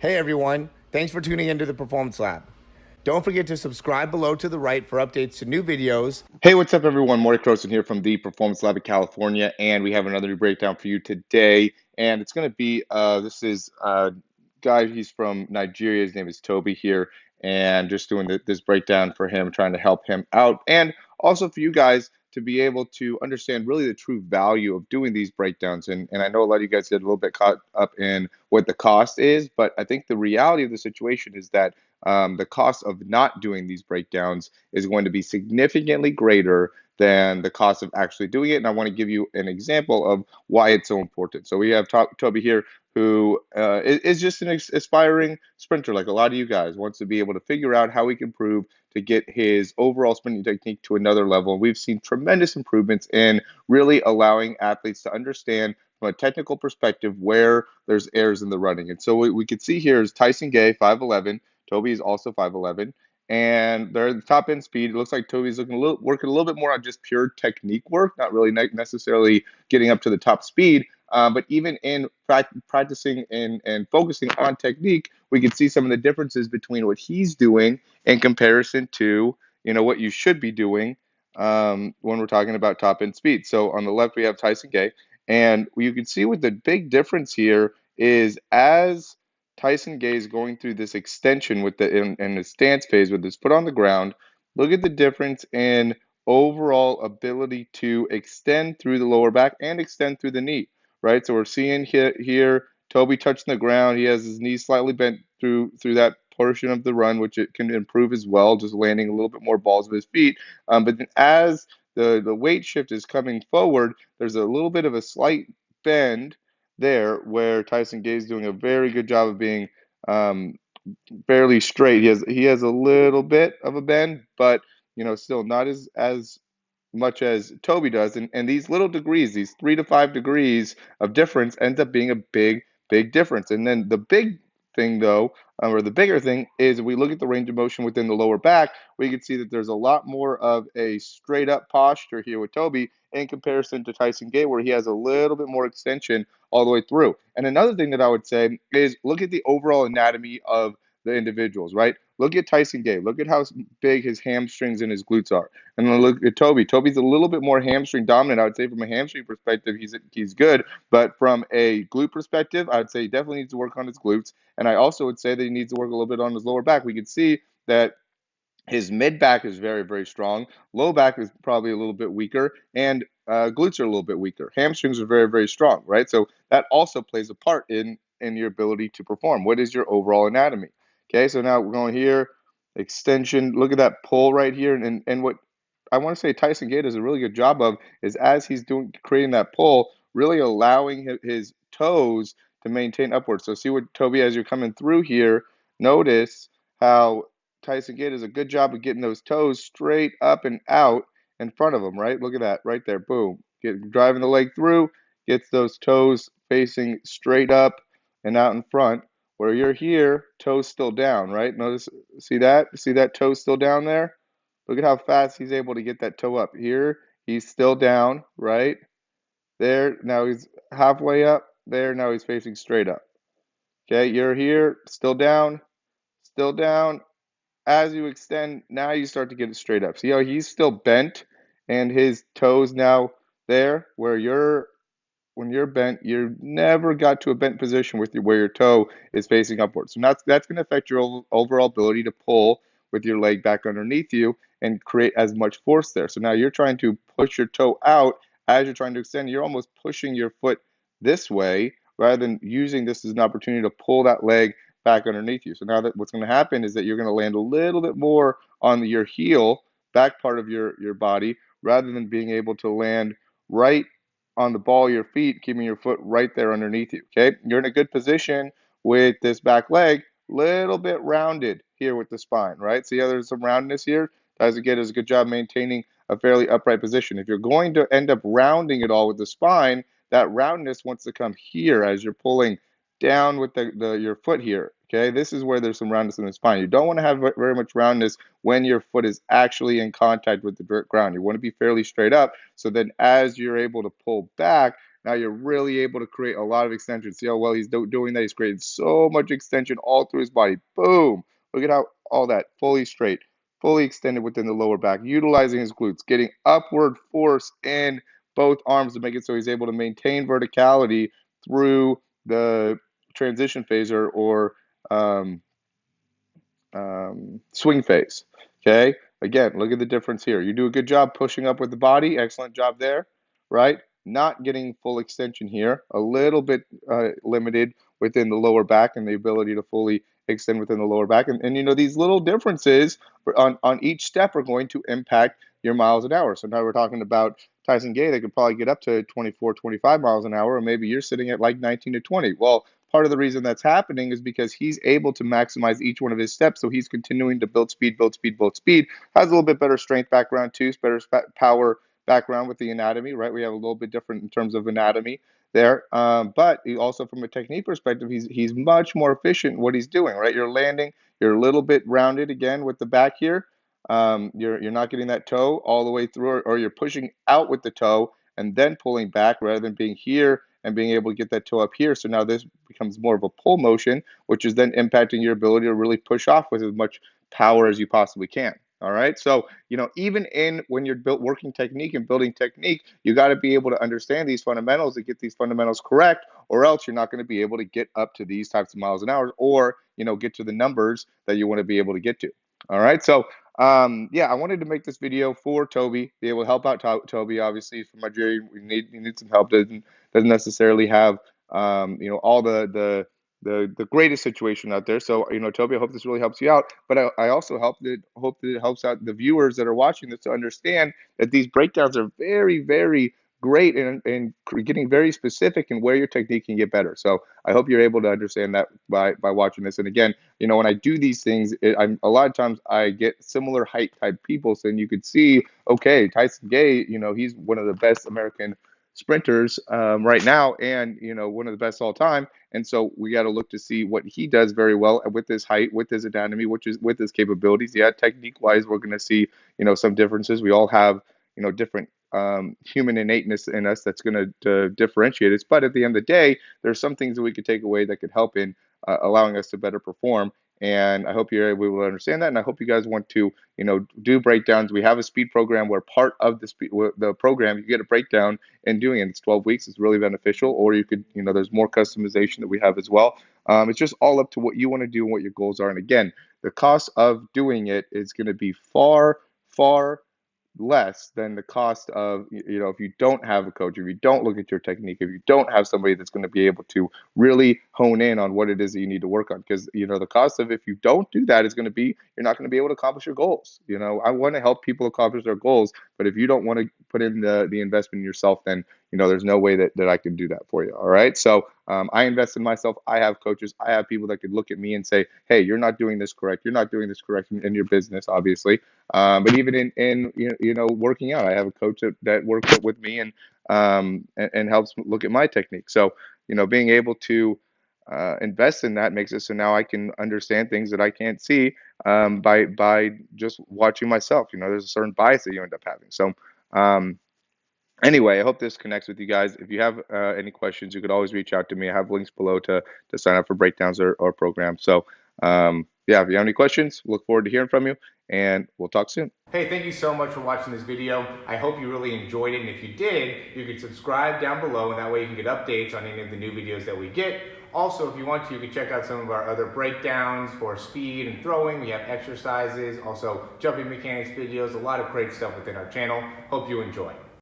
Hey everyone, thanks for tuning into the Performance Lab. Don't forget to subscribe below to the right for updates to new videos. Hey, what's up, everyone? Morey Croson here from the Performance Lab in California, and we have another new breakdown for you today. And it's going to be this is a guy. He's from Nigeria. His name is Toby here, and just doing this breakdown for him, trying to help him out, and also for you guys to be able to understand really the true value of doing these breakdowns. And I know a lot of you guys get a little bit caught up in what the cost is, but I think the reality of the situation is that the cost of not doing these breakdowns is going to be significantly greater than the cost of actually doing it. And I want to give you an example of why it's so important. So we have Toby here, who is just an aspiring sprinter, like a lot of you guys, wants to be able to figure out how he can improve to get his overall sprinting technique to another level. And we've seen tremendous improvements in really allowing athletes to understand from a technical perspective where there's errors in the running. And so what we can see here is Tyson Gay, 5'11". Toby is also 5'11", and they're at the top end speed. It looks like Toby's working a little bit more on just pure technique work, not really necessarily getting up to the top speed. But even in practicing and focusing on technique, we can see some of the differences between what he's doing in comparison to what you should be doing when we're talking about top end speed. So on the left we have Tyson Gay, and you can see what the big difference here is as Tyson Gay is going through this extension with in the stance phase with his foot on the ground. Look at the difference in overall ability to extend through the lower back and extend through the knee, right? So we're seeing here Toby touching the ground. He has his knees slightly bent through that portion of the run, which it can improve as well, just landing a little bit more balls with his feet. But then as the weight shift is coming forward, there's a little bit of a slight bend there where Tyson Gay is doing a very good job of being um, fairly straight. He has a little bit of a bend, but still not as much as Toby does. And these little degrees, these 3 to 5 degrees of difference, ends up being a big difference. And then the big thing, though, or the bigger thing, is if we look at the range of motion within the lower back, we can see that there's a lot more of a straight up posture here with Toby in comparison to Tyson Gay, where he has a little bit more extension all the way through. And another thing that I would say is look at the overall anatomy of the individuals, right? Look at Tyson Gay. Look at how big his hamstrings and his glutes are. And then look at Toby. Toby's a little bit more hamstring dominant. I would say from a hamstring perspective, he's good. But from a glute perspective, I would say he definitely needs to work on his glutes. And I also would say that he needs to work a little bit on his lower back. We can see that his mid back is very, very strong. Low back is probably a little bit weaker, and glutes are a little bit weaker. Hamstrings are very, very strong, right? So that also plays a part in your ability to perform. What is your overall anatomy? Okay, so now we're going here, extension. Look at that pull right here, and what I want to say Tyson Gay does a really good job of is as he's creating that pull, really allowing his toes to maintain upwards. So see what Toby, as you're coming through here, notice how Tyson Gay does a good job of getting those toes straight up and out in front of him, right? Look at that right there. Boom. Driving the leg through, gets those toes facing straight up and out in front. Where you're here, toes still down, right? Notice, see that? See that toe still down there? Look at how fast he's able to get that toe up. Here, he's still down, right? There, now he's halfway up. There, now he's facing straight up. Okay, you're here, still down, still down. As you extend, now you start to get it straight up. See how he's still bent and his toes now there where when you're bent, you never got to a bent position with where your toe is facing upwards. So that's going to affect your overall ability to pull with your leg back underneath you and create as much force there. So now you're trying to push your toe out as you're trying to extend. You're almost pushing your foot this way rather than using this as an opportunity to pull that leg back underneath you. So now that what's going to happen is that you're going to land a little bit more on your heel, back part of your body, rather than being able to land right on the ball of your feet, keeping your foot right there underneath you. Okay, you're in a good position with this back leg, little bit rounded here with the spine, right? See how there's some roundness here? Tyson Gay does a good job maintaining a fairly upright position. If you're going to end up rounding it all with the spine, that roundness wants to come here as you're pulling down with your foot here. Okay, this is where there's some roundness in the spine. You don't want to have very much roundness when your foot is actually in contact with the ground. You want to be fairly straight up. So then as you're able to pull back, Now you're really able to create a lot of extension. See how well he's doing that? He's created so much extension all through his body. Boom! Look at how all that fully straight, fully extended within the lower back, utilizing his glutes, getting upward force in both arms to make it so he's able to maintain verticality through the transition phase or um, swing phase. Okay. Again, look at the difference here. You do a good job pushing up with the body. Excellent job there, right? Not getting full extension here. A little bit limited within the lower back and the ability to fully extend within the lower back. And you know, these little differences on each step are going to impact your miles an hour. So now we're talking about Tyson Gay, they could probably get up to 24, 25 miles an hour, and maybe you're sitting at like 19 to 20. Well, part of the reason that's happening is because he's able to maximize each one of his steps. So he's continuing to build speed, build speed, build speed. Has a little bit better strength background too, better power background with the anatomy, right? We have a little bit different in terms of anatomy there. But he also, from a technique perspective, he's much more efficient in what he's doing, right? You're landing, you're a little bit rounded again with the back here. You're not getting that toe all the way through, or you're pushing out with the toe and then pulling back rather than being here and being able to get that toe up here. So now this becomes more of a pull motion, which is then impacting your ability to really push off with as much power as you possibly can. All right. So, you know, even in when you're working technique and building technique, you got to be able to understand these fundamentals to get these fundamentals correct, or else you're not going to be able to get up to these types of miles an hour or, you know, get to the numbers that you want to be able to get to. All right. So, yeah, I wanted to make this video for Toby, be able to help out Toby. Obviously, he's from Nigeria. We need some help. Doesn't necessarily have you know, all the greatest situation out there. So, you know, Toby, I hope this really helps you out. But I also hope that it helps out the viewers that are watching this to understand that these breakdowns are very, very great and getting very specific in where your technique can get better. So I hope you're able to understand that by watching this. And again, you know, when I do these things, I'm a lot of times I get similar height type people. So then you could see, okay, Tyson Gay, you know, he's one of the best American sprinters right now, and you know, one of the best all time. And so we got to look to see what he does very well with his height, with his anatomy, which is with his capabilities. Yeah, technique wise, we're going to see, you know, some differences. We all have, you know, different human innateness in us that's going to differentiate us. But at the end of the day, there's some things that we could take away that could help in allowing us to better perform. And I hope you're able to understand that. And I hope you guys want to, you know, do breakdowns. We have a speed program where part of the program, you get a breakdown and doing it. It's 12 weeks. It's really beneficial. Or you could, you know, there's more customization that we have as well. It's just all up to what you want to do and what your goals are. And again, the cost of doing it is going to be far, far less than the cost of, you know, if you don't have a coach, if you don't look at your technique, if you don't have somebody that's going to be able to really hone in on what it is that you need to work on. Because, you know, the cost of, if you don't do that, is going to be, you're not going to be able to accomplish your goals. You know, I want to help people accomplish their goals, but if you don't want to put in the investment in yourself, then, you know, there's no way that I can do that for you. All right. So I invest in myself. I have coaches. I have people that could look at me and say, hey, you're not doing this correct. You're not doing this correct in your business, obviously. But even in you know, working out, I have a coach that works with me and helps look at my technique. So, you know, being able to invest in that makes it so now I can understand things that I can't see by just watching myself. You know, there's a certain bias that you end up having. So, anyway, I hope this connects with you guys. If you have any questions, you could always reach out to me. I have links below to sign up for breakdowns or programs. So, yeah, if you have any questions, look forward to hearing from you, and we'll talk soon. Hey, thank you so much for watching this video. I hope you really enjoyed it, and if you did, you can subscribe down below, and that way you can get updates on any of the new videos that we get. Also, if you want to, you can check out some of our other breakdowns for speed and throwing. We have exercises, also jumping mechanics videos, a lot of great stuff within our channel. Hope you enjoy.